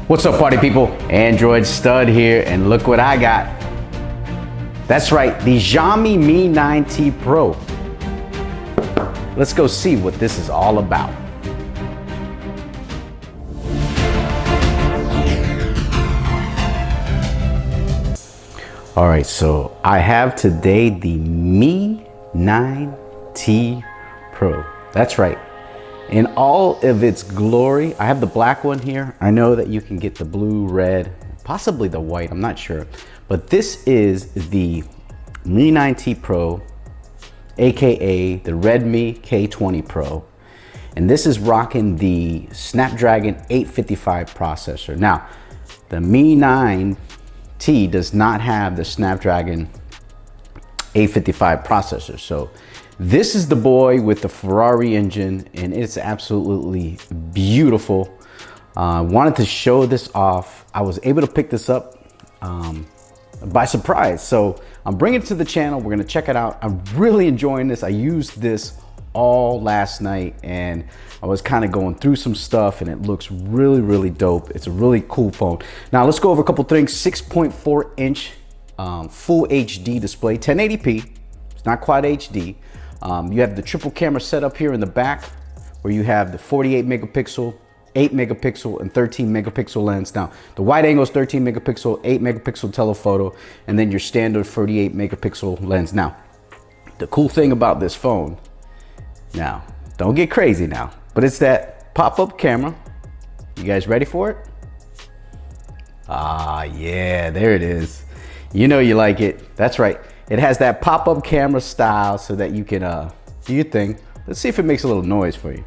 What's up, party people? Android Stud here, and look what I got. That's right, the Xiaomi Mi 9T Pro. Let's go see what this is all about. All right, so I have today the Mi 9T Pro. That's right. In all of its glory, I have the black one here. I know that you can get the blue, red, possibly the white, I'm not sure. But this is the Mi 9T Pro, AKA the Redmi K20 Pro. And this is rocking the Snapdragon 855 processor. Now, the Mi 9T does not have the Snapdragon 855 processor. So this is the boy with the Ferrari engine, and it's absolutely beautiful. Wanted to show this off. I was able to pick this up by surprise. So I'm bringing it to the channel. We're gonna check it out. I'm really enjoying this. I used this all last night, and I was kind of going through some stuff, and it looks really, really dope. It's a really cool phone. Now let's go over a couple things. 6.4 inch full HD display, 1080p. It's not quite HD. You have the triple camera setup here in the back, where you have the 48 megapixel, 8 megapixel, and 13 megapixel lens. Now, the wide angle is 13 megapixel, 8 megapixel telephoto, and then your standard 48 megapixel lens. Now, the cool thing about this phone, now, don't get crazy now, but it's that pop-up camera. You guys ready for it? Ah, yeah, there it is. You know you like it. That's right. It has that pop-up camera style so that you can do your thing. Let's see if it makes a little noise for you.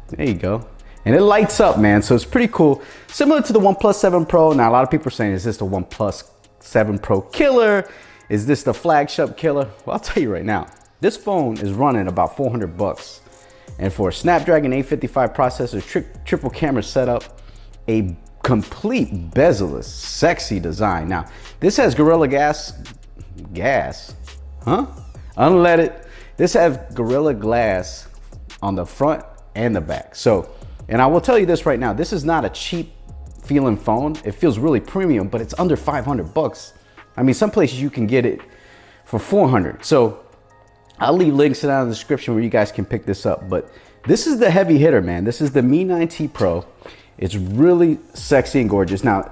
There you go. And it lights up, man, so it's pretty cool. Similar to the OnePlus 7 Pro. Now, a lot of people are saying, is this the OnePlus 7 Pro killer? Is this the flagship killer? Well, I'll tell you right now, this phone is running about 400 bucks. And for a Snapdragon 855 processor, triple camera setup, a complete bezel-less, sexy design. Now, this has Gorilla Unleaded. This has Gorilla Glass on the front and the back. So, and I will tell you this right now, this is not a cheap feeling phone. It feels really premium, but it's under 500 bucks. I mean, some places you can get it for 400. So I'll leave links down in the description where you guys can pick this up. But this is the heavy hitter, man. This is the Mi 9T Pro. It's really sexy and gorgeous. Now,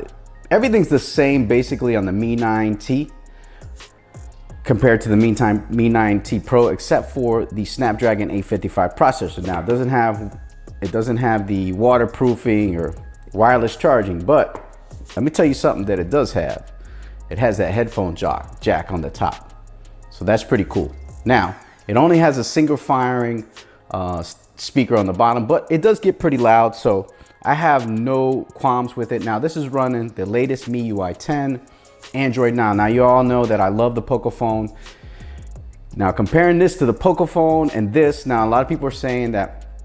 everything's the same basically on the Mi 9T compared to the Mi 9T Pro, except for the Snapdragon 855 processor. Now, it doesn't have the waterproofing or wireless charging, but let me tell you something that it does have. It has that headphone jack on the top. So that's pretty cool. Now, it only has a single firing speaker on the bottom, but it does get pretty loud, so I have no qualms with it. Now, this is running the latest MIUI 10, Android 9. Now, you all know that I love the Pocophone. Now, comparing this to the Pocophone and this, now a lot of people are saying that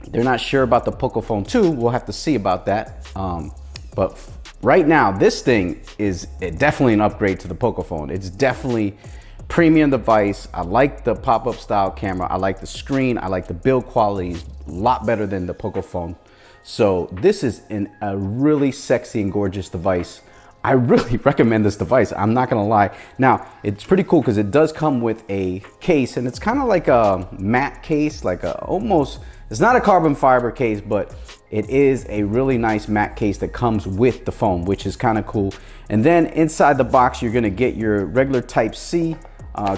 they're not sure about the Pocophone 2. We'll have to see about that. But right now, this thing is definitely an upgrade to the Pocophone. It's definitely premium device. I like the pop-up style camera. I like the screen. I like the build quality. It's a lot better than the Pocophone. So this is a really sexy and gorgeous device. I really recommend this device. I'm not gonna lie. Now, it's pretty cool because it does come with a case, and it's kind of like a matte case, like it's not a carbon fiber case, but it is a really nice matte case that comes with the phone, which is kind of cool. And then inside the box, you're gonna get your regular Type-C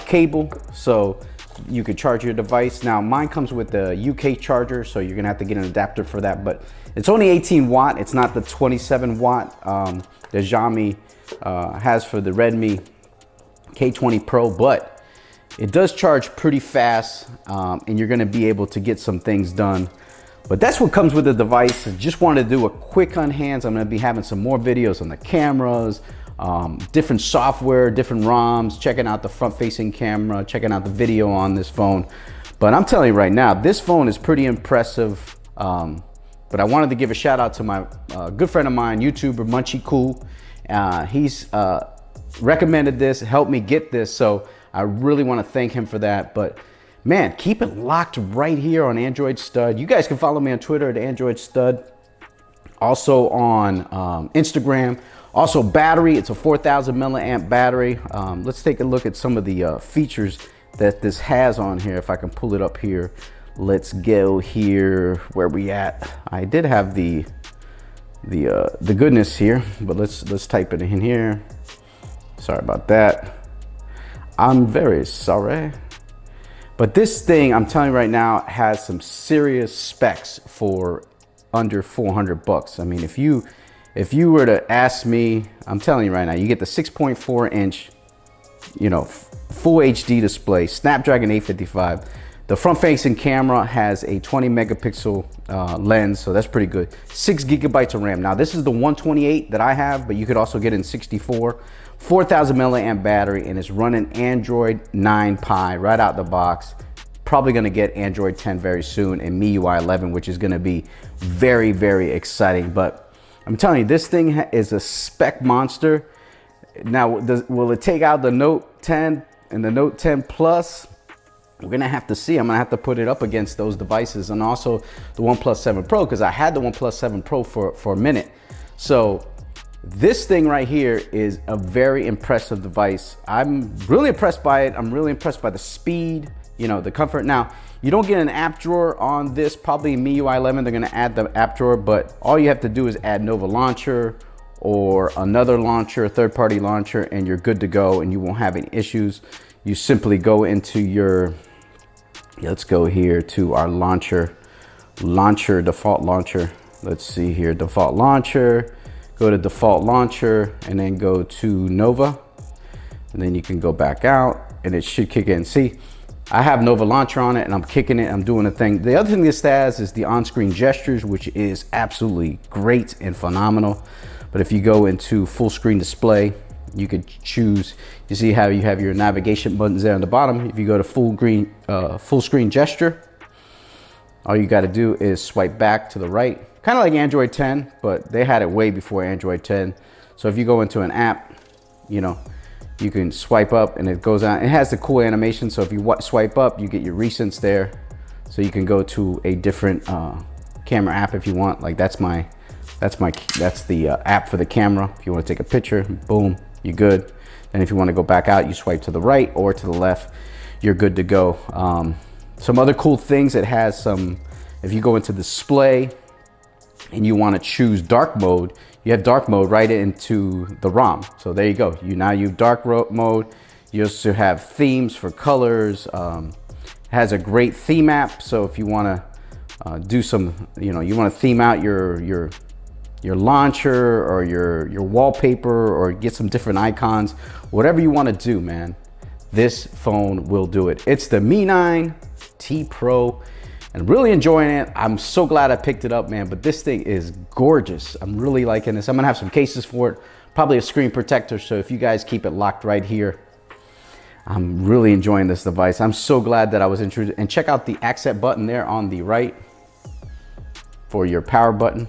cable, so you could charge your device. Now, mine comes with the UK charger, so you're gonna have to get an adapter for that, but it's only 18 watt. It's not the 27 watt that Xiaomi has for the Redmi K20 Pro, but it does charge pretty fast, and you're gonna be able to get some things done. But that's what comes with the device. I just wanted to do a quick on hands. I'm gonna be having some more videos on the cameras, different software, different ROMs, checking out the front-facing camera, checking out the video on this phone. But I'm telling you right now, this phone is pretty impressive. But I wanted to give a shout out to my good friend of mine, YouTuber Munchie Cool. He's recommended this, helped me get this, so I really want to thank him for that. But man, keep it locked right here on Android Stud. You guys can follow me on Twitter at Android Stud. Also on Instagram. Also battery, it's a 4,000 milliamp battery. Let's take a look at some of the features that this has on here. If I can pull it up here. Let's go here, where we at? I did have the goodness here, but let's type it in here. Sorry about that. I'm very sorry. But this thing, I'm telling you right now, has some serious specs for under 400 bucks. I mean, if you were to ask me, I'm telling you right now, you get the 6.4 inch, you know, full HD display, Snapdragon 855. The front facing camera has a 20 megapixel lens, so that's pretty good. 6 gigabytes of RAM. Now this is the 128 that I have, but you could also get in 64. 4,000 milliamp battery, and it's running Android 9 Pie right out the box. Probably gonna get Android 10 very soon and MIUI 11, which is gonna be very, very exciting. But I'm telling you, this thing is a spec monster. Now, will it take out the Note 10 and the Note 10 Plus? We're gonna have to see. I'm gonna have to put it up against those devices, and also the OnePlus 7 Pro, because I had the OnePlus 7 Pro for a minute. So this thing right here is a very impressive device. I'm really impressed by it. I'm really impressed by the speed, you know, the comfort. Now, you don't get an app drawer on this. Probably MIUI 11, they're gonna add the app drawer, but all you have to do is add Nova Launcher or another launcher, third-party launcher, and you're good to go, and you won't have any issues. You simply go into your, let's go here to our default launcher. Let's see here, default launcher. Go to default launcher and then go to Nova, and then you can go back out and it should kick in. See, I have Nova Launcher on it and I'm kicking it, I'm doing a thing. The other thing this has is the on-screen gestures, which is absolutely great and phenomenal. But if you go into full screen display, you could choose, you see how you have your navigation buttons there on the bottom. If you go to full screen gesture, all you got to do is swipe back to the right. Kind of like Android 10, but they had it way before Android 10. So if you go into an app, you know, you can swipe up and it goes out. It has the cool animation. So if you swipe up, you get your recents there. So you can go to a different camera app if you want. Like that's the app for the camera. If you want to take a picture, boom, you're good. And if you want to go back out, you swipe to the right or to the left, you're good to go. Some other cool things, it has some, if you go into display and you want to choose dark mode, you have dark mode right into the ROM. So there you go. Now you dark mode. You also have themes for colors. It has a great theme app. So if you want to do some, you know, you want to theme out your launcher or your wallpaper, or get some different icons, whatever you want to do, man, this phone will do it. It's the Mi 9T Pro, and really enjoying it. I'm so glad I picked it up, man, but this thing is gorgeous. I'm really liking this. I'm gonna have some cases for it, probably a screen protector, so if you guys keep it locked right here. I'm really enjoying this device. I'm so glad that I was introduced. And check out the accent button there on the right for your power button.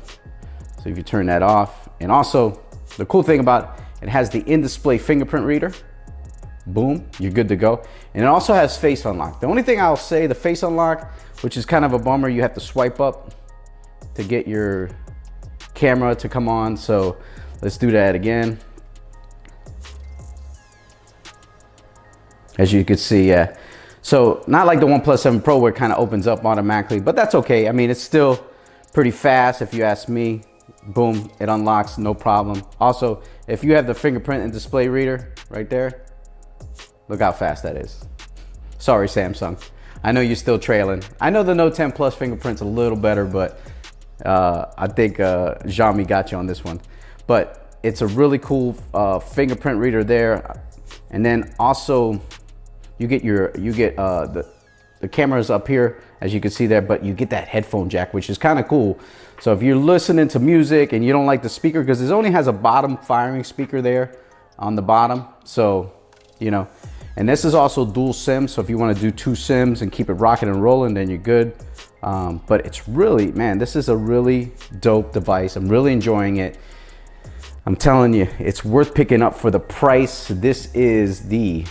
So if you turn that off, and also the cool thing about it has the in-display fingerprint reader. Boom, you're good to go. And it also has face unlock. The only thing I'll say, the face unlock, which is kind of a bummer, you have to swipe up to get your camera to come on. So let's do that again. As you can see, yeah. So not like the OnePlus 7 Pro where it kind of opens up automatically, but that's okay. I mean, it's still pretty fast if you ask me. Boom, it unlocks, no problem. Also, if you have the fingerprint and display reader right there, look how fast that is. Sorry, Samsung. I know you're still trailing. I know the Note 10 Plus fingerprint's a little better, but I think Xiaomi got you on this one. But it's a really cool fingerprint reader there. And then also you get the cameras up here, as you can see there, but you get that headphone jack, which is kind of cool. So if you're listening to music and you don't like the speaker, because it only has a bottom firing speaker there on the bottom. So, you know, and this is also dual SIM. So if you want to do 2 SIMs and keep it rocking and rolling, then you're good. But it's really, man, this is a really dope device. I'm really enjoying it. I'm telling you, it's worth picking up for the price. This is the,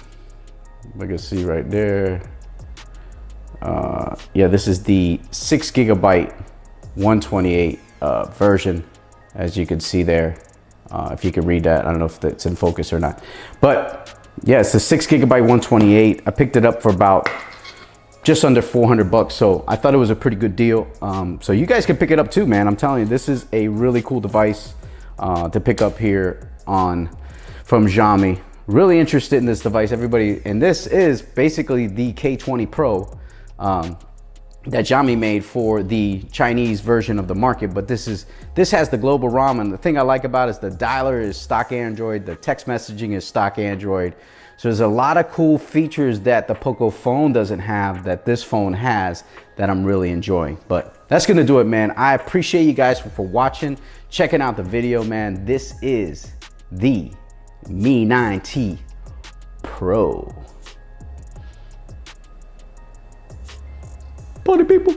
you can see right there. Yeah, this is the 6 gigabyte 128 version. as you can see there. If you can read that, I don't know if it's in focus or not. But yeah, it's the 6GB 128. I picked it up for about just under 400 bucks. So I thought it was a pretty good deal. So you guys can pick it up too, man. I'm telling you, this is a really cool device to pick up here from Xiaomi. Really interested in this device, everybody. And this is basically the K20 Pro that Xiaomi made for the Chinese version of the market. But this has the global ROM, and the thing I like about it is the dialer is stock Android, the text messaging is stock Android. So there's a lot of cool features that the Poco phone doesn't have that this phone has that I'm really enjoying. But that's gonna do it, man. I appreciate you guys for watching, checking out the video, man. This is the Mi 9T Pro. Party people.